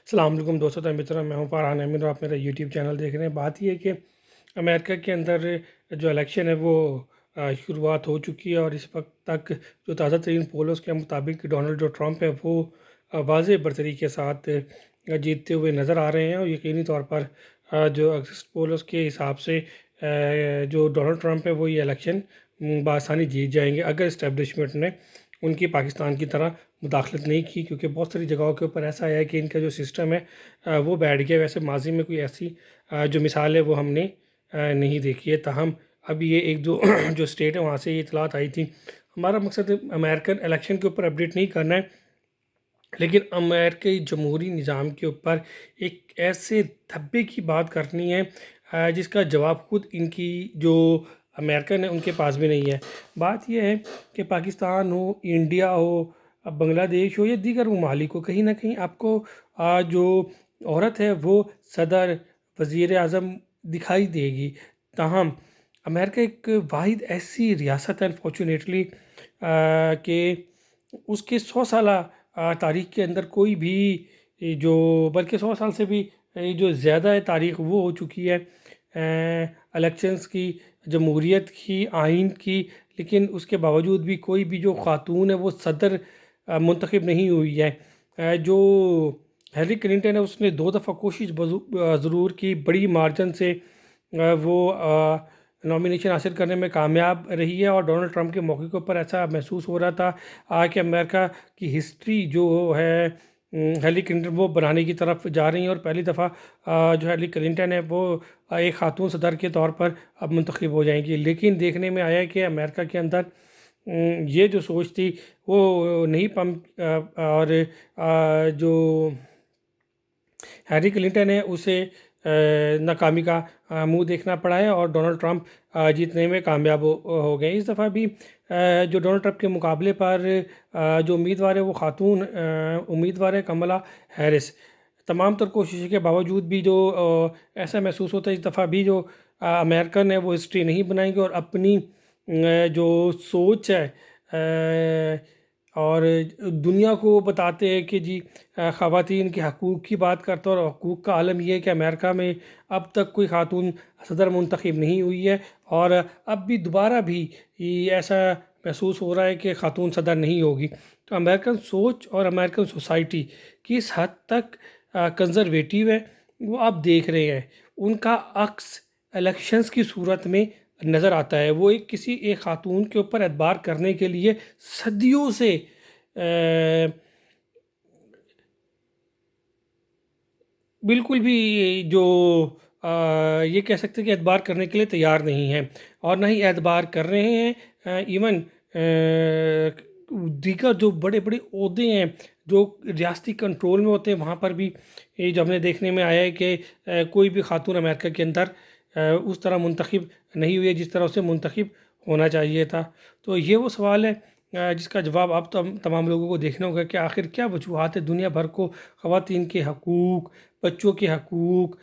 السلام علیکم دوستو محترم، میں ہوں فرحان احمد اور آپ میرا یوٹیوب چینل دیکھ رہے ہیں۔ بات یہ ہے کہ امریکہ کے اندر جو الیکشن ہے وہ شروعات ہو چکی ہے، اور اس وقت تک جو تازہ ترین پولز کے مطابق ڈونلڈ جو ٹرمپ ہے وہ واضح برتری کے ساتھ جیتتے ہوئے نظر آ رہے ہیں، اور یقینی طور پر جو ایگزٹ پولز کے حساب سے جو ڈونلڈ ٹرمپ ہے وہ یہ الیکشن بآسانی جیت جائیں گے، اگر اسٹیبلشمنٹ نے ان کی پاکستان کی طرح مداخلت نہیں کی، کیونکہ بہت ساری جگہوں کے اوپر ایسا ہے کہ ان کا جو سسٹم ہے وہ بیٹھ گیا۔ ویسے ماضی میں کوئی ایسی جو مثال ہے وہ ہم نے نہیں دیکھی ہے، تاہم اب یہ ایک دو جو اسٹیٹ ہے وہاں سے یہ اطلاعات آئی تھی۔ ہمارا مقصد امریکن الیکشن کے اوپر اپڈیٹ نہیں کرنا ہے، لیکن امریکی جمہوری نظام کے اوپر ایک ایسے دھبے کی بات کرنی ہے جس کا جواب خود ان کی جو امریکن ہے ان کے پاس بھی نہیں ہے۔ بات یہ ہے کہ پاکستان ہو، انڈیا ہو، بنگلہ دیش ہو یا دیگر ممالک ہو، کہیں نہ کہیں آپ کو جو عورت ہے وہ صدر، وزیر اعظم دکھائی دے گی، تاہم امریکہ ایک واحد ایسی ریاست ہے انفارچونیٹلی کہ اس کے 100 سالہ تاریخ کے اندر کوئی بھی جو بلکہ 100 سال سے بھی جو زیادہ ہے تاریخ وہ ہو چکی ہے الیکشنز کی، جمہوریت کی، آئین کی، لیکن اس کے باوجود بھی کوئی بھی جو خاتون ہے وہ صدر منتخب نہیں ہوئی ہے۔ جو ہیلری کلنٹن ہے اس نے 2 دفعہ کوشش ضرور کی، بڑی مارجن سے وہ نامینیشن حاصل کرنے میں کامیاب رہی ہے، اور ڈونلڈ ٹرمپ کے موقع کے اوپر ایسا محسوس ہو رہا تھا کہ امریکہ کی ہسٹری جو ہے ہیلری کلنٹن وہ بنانے کی طرف جا رہی ہیں، اور پہلی دفعہ جو ہیلری کلنٹن ہے وہ ایک خاتون صدر کے طور پر اب منتخب ہو جائیں گی۔ لیکن دیکھنے میں آیا ہے کہ امریکہ کے اندر یہ جو سوچ تھی وہ نہیں اور جو ہیلری کلنٹن ہے اسے ناکامی کا منہ دیکھنا پڑا ہے، اور ڈونلڈ ٹرمپ جیتنے میں کامیاب ہو گئے۔ اس دفعہ بھی جو ڈونلڈ ٹرمپ کے مقابلے پر جو امیدوار ہے وہ خاتون امیدوار ہے، کملا ہیرس۔ تمام تر کوششوں کے باوجود بھی جو ایسا محسوس ہوتا ہے اس دفعہ بھی جو امریکن ہے وہ ہسٹری نہیں بنائیں گے، اور اپنی جو سوچ ہے اور دنیا کو بتاتے ہیں کہ جی خواتین کے حقوق کی بات کرتا، اور حقوق کا عالم یہ ہے کہ امریکہ میں اب تک کوئی خاتون صدر منتخب نہیں ہوئی ہے، اور اب بھی دوبارہ بھی ایسا محسوس ہو رہا ہے کہ خاتون صدر نہیں ہوگی۔ تو امریکن سوچ اور امریکن سوسائٹی کس حد تک کنزرویٹیو ہے وہ آپ دیکھ رہے ہیں، ان کا عکس الیکشنز کی صورت میں نظر آتا ہے۔ وہ کسی ایک خاتون کے اوپر اعتبار کرنے کے لیے صدیوں سے بالکل بھی جو یہ کہہ سکتے کہ اعتبار کرنے کے لیے تیار نہیں ہیں، اور نہ ہی اعتبار کر رہے ہیں۔ ایون دیگر جو بڑے بڑے عہدے ہیں جو ریاستی کنٹرول میں ہوتے ہیں وہاں پر بھی جو ہم نے دیکھنے میں آیا ہے کہ کوئی بھی خاتون امریکہ کے اندر اس طرح منتخب نہیں ہوئی ہے جس طرح اسے منتخب ہونا چاہیے تھا۔ تو یہ وہ سوال ہے جس کا جواب اب تمام لوگوں کو دیکھنا ہوگا کہ آخر کیا وجوہات ہے دنیا بھر کو خواتین کے حقوق، بچوں کے حقوق،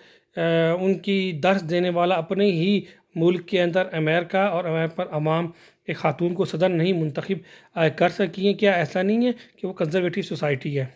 ان کی درس دینے والا اپنے ہی ملک کے اندر امریکہ اور امریکہ پر عوام ایک خاتون کو صدر نہیں منتخب کر سکی ہیں۔ کیا ایسا نہیں ہے کہ وہ کنزرویٹو سوسائٹی ہے؟